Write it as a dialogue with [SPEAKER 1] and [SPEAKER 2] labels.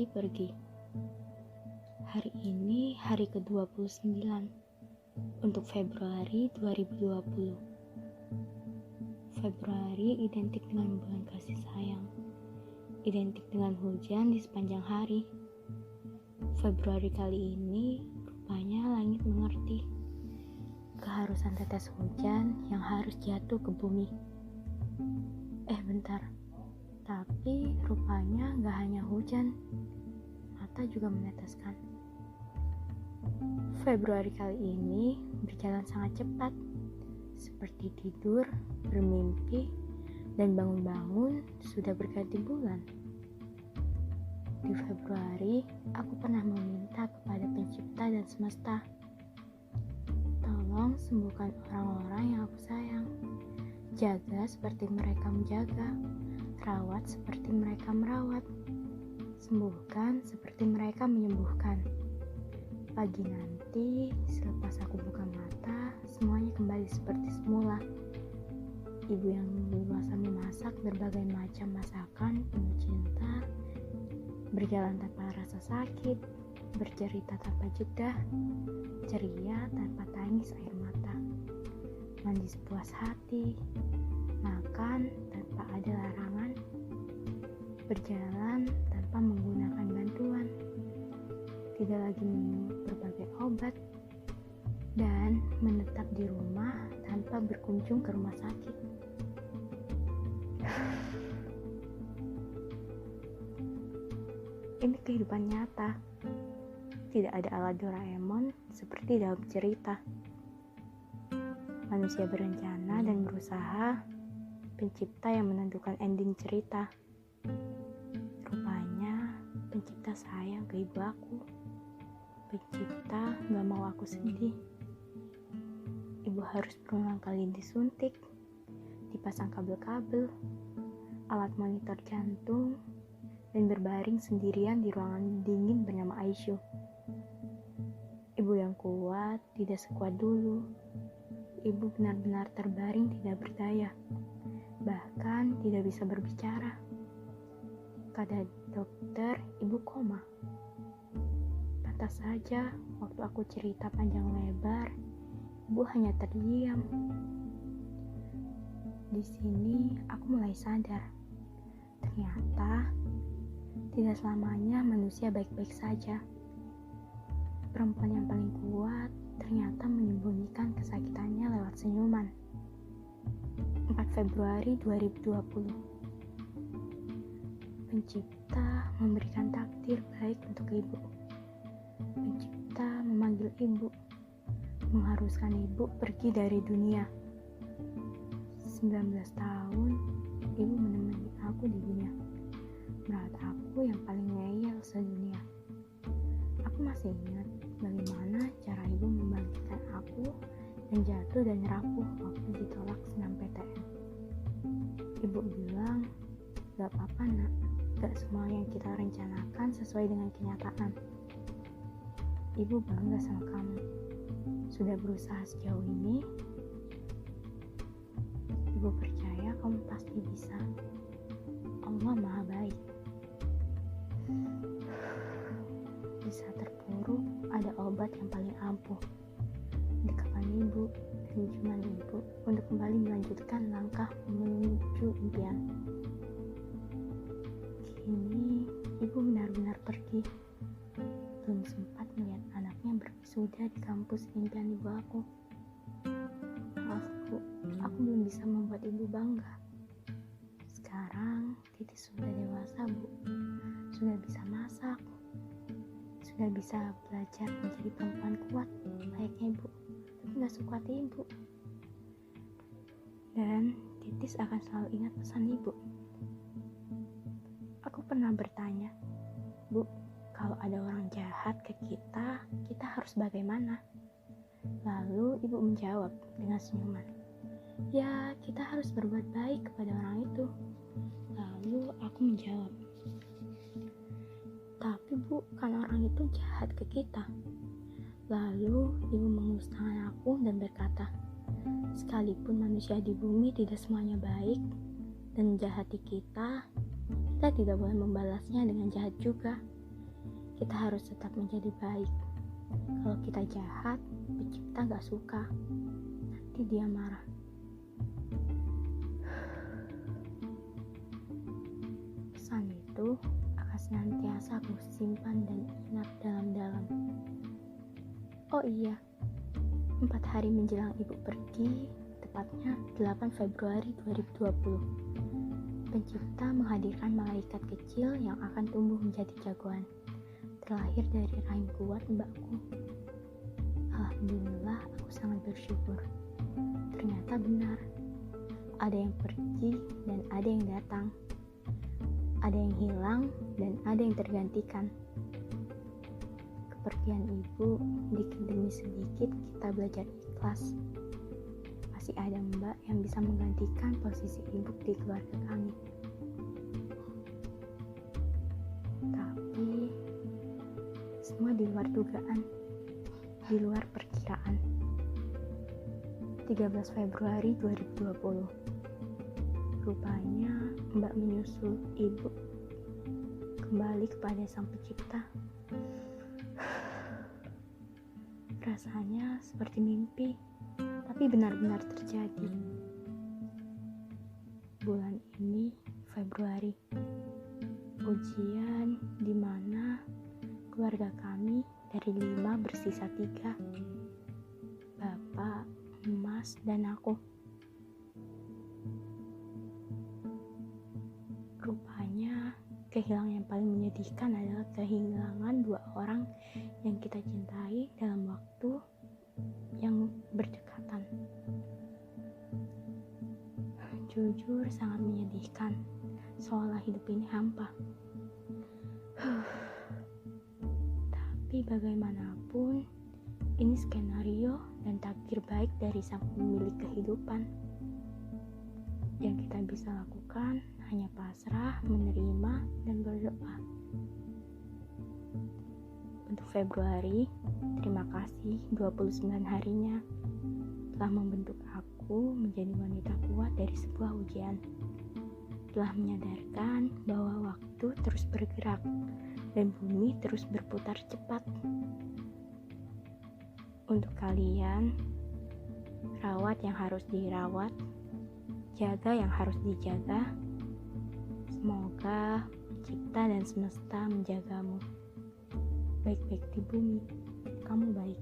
[SPEAKER 1] Februari pergi. Hari ini hari ke-29 untuk Februari 2020. Februari identik dengan bulan kasih sayang, identik dengan hujan di sepanjang hari. Februari kali ini rupanya langit mengerti keharusan tetes hujan yang harus jatuh ke bumi. Bentar, tapi rupanya gak hanya hujan, mata juga meneteskan. Februari kali ini berjalan sangat cepat, seperti tidur, bermimpi, dan bangun-bangun sudah berganti bulan. Di Februari, aku pernah meminta kepada Pencipta dan semesta, tolong sembuhkan orang-orang yang aku sayang. Jaga seperti mereka menjaga, rawat seperti mereka merawat, sembuhkan seperti mereka menyembuhkan. Pagi nanti, selepas aku buka mata, semuanya kembali seperti semula. Ibu yang dewasa memasak berbagai macam masakan penuh cinta, berjalan tanpa rasa sakit, bercerita tanpa jeda, ceria tanpa tangis air mata, mandi sepuas hati, makan tanpa ada larangan, berjalan tanpa menggunakan bantuan, tidak lagi minum berbagai obat, dan menetap di rumah tanpa berkunjung ke rumah sakit. Ini kehidupan nyata. Tidak ada ala Doraemon seperti dalam cerita. Manusia berencana dan berusaha, Pencipta yang menentukan ending cerita. Rupanya, Pencipta sayang ke ibu aku. Pencipta gak mau aku sedih. Ibu harus berulang kali disuntik, dipasang kabel-kabel, alat monitor jantung, dan berbaring sendirian di ruangan dingin bernama ICU. Ibu yang kuat, tidak sekuat dulu. Ibu benar-benar terbaring tidak berdaya, bahkan tidak bisa berbicara. Kata dokter, ibu koma. Pantas saja, waktu aku cerita panjang lebar, ibu hanya terdiam. Di sini, aku mulai sadar. Ternyata, tidak selamanya manusia baik-baik saja. Perempuan yang paling kuat ternyata menyembunyikan kesakitannya lewat senyuman. 4 Februari 2020. Pencipta memberikan takdir baik untuk ibu. Pencipta memanggil ibu, mengharuskan ibu pergi dari dunia. 19 tahun, ibu menemani aku di dunia, merawat aku yang paling ngeyel sedunia. Aku masih ingat bagaimana cara ibu membangkitkan aku yang jatuh dan rapuh waktu ditolak senam PTN. Ibu bilang, gak apa-apa nak, gak semua yang kita rencanakan sesuai dengan kenyataan. Ibu bangga sama kamu, sudah berusaha sejauh ini. Ibu percaya kamu pasti bisa. Allah Maha Baik. Di saat terpuruk, ada obat yang paling ampuh. Dekapan ibu, senyuman ibu untuk kembali melanjutkan langkah menuju impian. Kini, ibu benar-benar pergi. Belum sempat melihat anaknya berwisuda di kampus impian ibu aku. Maaf bu, aku belum bisa membuat ibu bangga. Sekarang, Titis sudah dewasa bu, sudah bisa masak, sudah bisa belajar menjadi perempuan kuat layaknya ibu, tapi gak sekuat ibu. Dan Titis akan selalu ingat pesan ibu. Aku pernah bertanya, bu, kalau ada orang jahat ke kita, kita harus bagaimana? Lalu ibu menjawab dengan senyuman, ya kita harus berbuat baik kepada orang itu. Lalu aku menjawab, tapi bu, kan orang itu jahat ke kita. Lalu ibu mengelus tangan aku dan berkata, sekalipun manusia di bumi tidak semuanya baik dan menjahati kita, kita tidak boleh membalasnya dengan jahat juga. kita harus tetap menjadi baik. Kalau kita jahat, pencipta gak suka. Nanti dia marah. Pesan itu akan senantiasa aku simpan dan ingat dalam-dalam. Oh iya, 4 hari menjelang ibu pergi, tepatnya 8 Februari 2020, Pencipta menghadirkan malaikat kecil yang akan tumbuh menjadi jagoan, terlahir dari rahim kuat mbakku. Alhamdulillah, aku sangat bersyukur. Ternyata benar, ada yang pergi dan ada yang datang, ada yang hilang dan ada yang tergantikan. Kepergian ibu, sedikit demi sedikit kita belajar ikhlas. Masih ada mbak yang bisa menggantikan posisi ibu di keluarga kami. Tapi semua di luar dugaan, di luar perkiraan. 13 Februari 2020, rupanya mbak menyusul ibu kembali kepada sang pencipta. Rasanya seperti mimpi, tapi benar-benar terjadi. Bulan ini Februari, ujian di mana keluarga kami dari 5 bersisa 3, bapak, emas, dan aku. Rupanya kehilangan yang paling menyedihkan adalah kehilangan 2 orang yang kita cintai dalam waktu yang berdekatan. Jujur sangat menyedihkan, seolah hidup ini hampa. Tapi bagaimanapun, ini skenario dan takdir baik dari sang pemilik kehidupan. Yang kita bisa lakukan hanya pasrah, menerima, dan berdoa. Untuk Februari, terima kasih 29 harinya telah membentuk aku menjadi wanita kuat dari sebuah ujian. Telah menyadarkan bahwa waktu terus bergerak dan bumi terus berputar cepat. Untuk kalian, rawat yang harus dirawat, jaga yang harus dijaga. Semoga pencipta dan semesta menjagamu. Baik-baik di bumi, kamu baik.